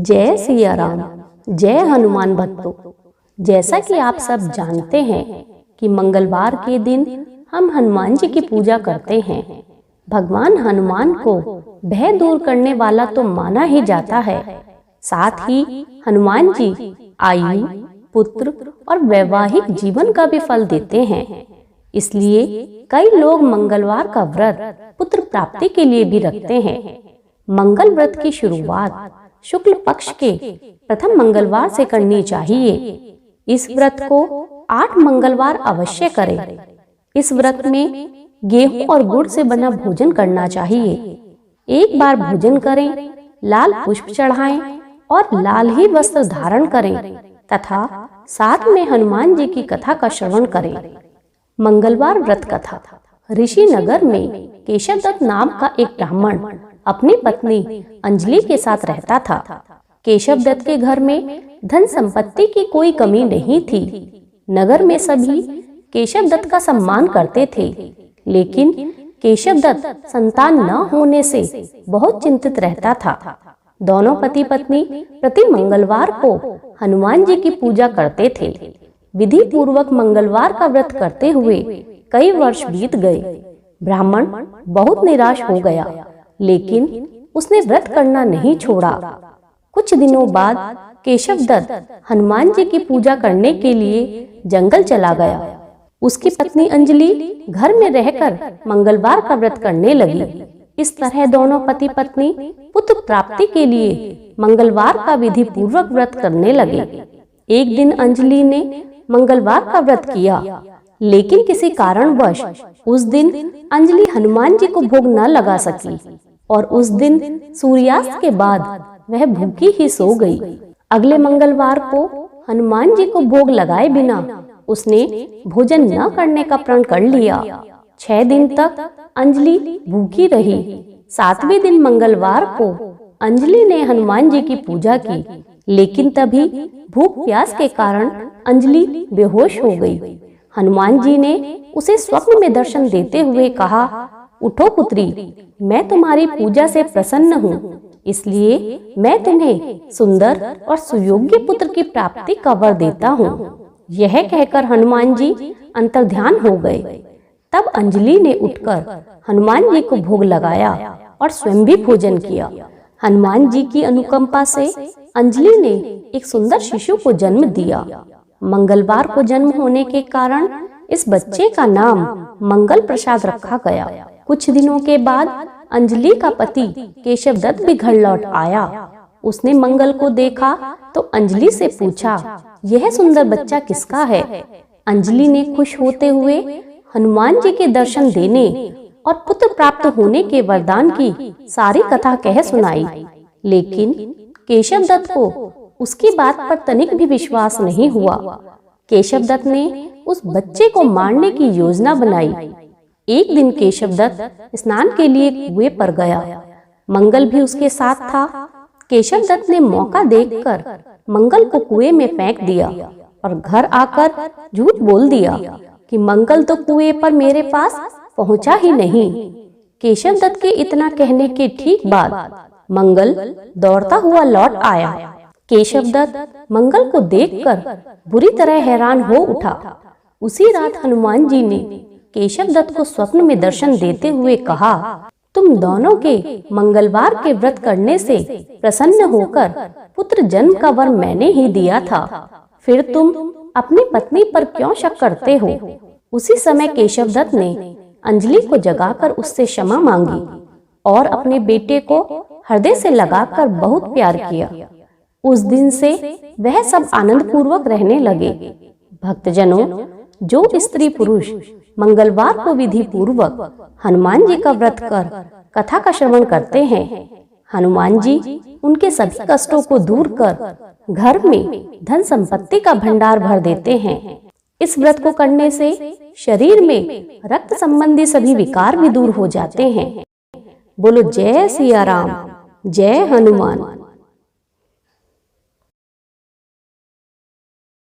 जय सिया राम। जय हनुमान भक्तों। जैसा कि आप सब जानते हैं कि मंगलवार के दिन हम हनुमान जी की पूजा करते हैं। भगवान हनुमान को भय दूर करने वाला तो माना ही जाता है। साथ ही हनुमान जी आयु, पुत्र और वैवाहिक जीवन का भी फल देते हैं। इसलिए कई लोग मंगलवार का व्रत पुत्र प्राप्ति के लिए भी रखते हैं। मंगल व्रत की शुरुआत शुक्ल पक्ष के प्रथम मंगलवार से करनी चाहिए। इस व्रत को 8 मंगलवार अवश्य करें। इस व्रत में गेहूं और गुड़ से बना भोजन करना चाहिए। एक बार भोजन करें, लाल पुष्प चढ़ाएं और लाल ही वस्त्र धारण करें तथा साथ में हनुमान जी की कथा का श्रवण करें। मंगलवार व्रत कथा। ऋषि नगर में केशव दत्त नाम का एक ब्राह्मण अपनी पत्नी अंजलि के साथ रहता था। केशव दत्त के घर में धन संपत्ति की कोई कमी नहीं थी। नगर में सभी केशव दत्त का सम्मान करते थे, लेकिन केशव दत्त संतान न होने से बहुत चिंतित रहता था। दोनों पति पत्नी प्रति मंगलवार को हनुमान जी की पूजा करते थे। विधि पूर्वक मंगलवार का व्रत करते हुए कई वर्ष बीत गए। ब्राह्मण बहुत निराश हो गया, लेकिन उसने व्रत करना नहीं छोड़ा। कुछ दिनों बाद केशव दत्त हनुमान जी की पूजा करने के लिए जंगल चला गया। उसकी पत्नी अंजलि घर में रहकर मंगलवार का व्रत करने लगी। इस तरह दोनों पति पत्नी पुत्र प्राप्ति के लिए मंगलवार का विधि पूर्वक व्रत करने लगे। एक दिन अंजलि ने मंगलवार का व्रत किया, लेकिन किसी कारणवश उस दिन अंजलि हनुमान जी को भोग न लगा सकी और उस दिन सूर्यास्त के बाद वह भूखी ही सो गई। अगले मंगलवार को हनुमान जी को भोग लगाए बिना उसने भोजन न करने का प्रण कर लिया। 6 दिन तक अंजलि भूखी रही। 7वें दिन मंगलवार को अंजलि ने हनुमान जी की पूजा की, लेकिन तभी भूख प्यास के कारण अंजलि बेहोश हो गई। हनुमान जी ने उसे स्वप्न में दर्शन देते हुए कहा, उठो पुत्री, मैं तुम्हारी पूजा से प्रसन्न हूँ, इसलिए मैं तुम्हें सुंदर और सुयोग्य पुत्र की प्राप्ति का वर देता हूँ। यह कहकर हनुमान जी अंतर्ध्यान हो गए। तब अंजलि ने उठकर हनुमान जी को भोग लगाया और स्वयं भी भोजन किया। हनुमान जी की अनुकंपा से अंजलि ने एक सुंदर शिशु को जन्म दिया। मंगलवार को जन्म होने के कारण इस बच्चे का नाम मंगल प्रसाद रखा गया। कुछ दिनों के बाद अंजलि का पति केशव दत्त भी घर लौट आया। उसने मंगल को देखा तो अंजलि से पूछा, यह सुंदर बच्चा किसका है? अंजलि ने खुश होते हुए हनुमान जी के दर्शन देने और पुत्र प्राप्त होने के वरदान की सारी कथा कह सुनाई। लेकिन केशव दत्त को उसकी बात पर तनिक भी विश्वास नहीं हुआ। केशव दत्त ने उस बच्चे को मारने की योजना बनाई। एक दिन केशव दत्त स्नान के लिए कुएं पर गया। मंगल भी उसके साथ था। केशव दत्त ने मौका देखकर मंगल को कुएं में फेंक दिया और घर आकर झूठ बोल दिया कि मंगल तो कुएं पर मेरे पास पहुंचा ही नहीं। केशव दत्त के इतना कहने के ठीक बाद मंगल दौड़ता हुआ लौट आया। केशव दत्त मंगल को देखकर बुरी तरह हैरान हो उठा। उसी रात हनुमान जी ने केशव दत्त को स्वप्न में दर्शन देते हुए कहा, तुम दोनों के मंगलवार के व्रत करने से प्रसन्न होकर पुत्र जन्म का वर मैंने ही दिया था, फिर तुम अपनी पत्नी पर क्यों शक करते हो? उसी समय केशव दत्त ने अंजलि को जगाकर उससे क्षमा मांगी और अपने बेटे को हृदय से लगाकर बहुत प्यार किया। उस दिन से वह सब आनंद पूर्वक रहने लगे। भक्तजनों, जो स्त्री पुरुष मंगलवार को विधि पूर्वक हनुमान जी का व्रत कर कथा का श्रवण करते हैं, हनुमान जी उनके सभी कष्टों को दूर कर घर में धन संपत्ति का भंडार भर देते हैं। इस व्रत को करने से शरीर में रक्त संबंधी सभी विकार भी दूर हो जाते हैं। बोलो जय सिया राम, जय हनुमान।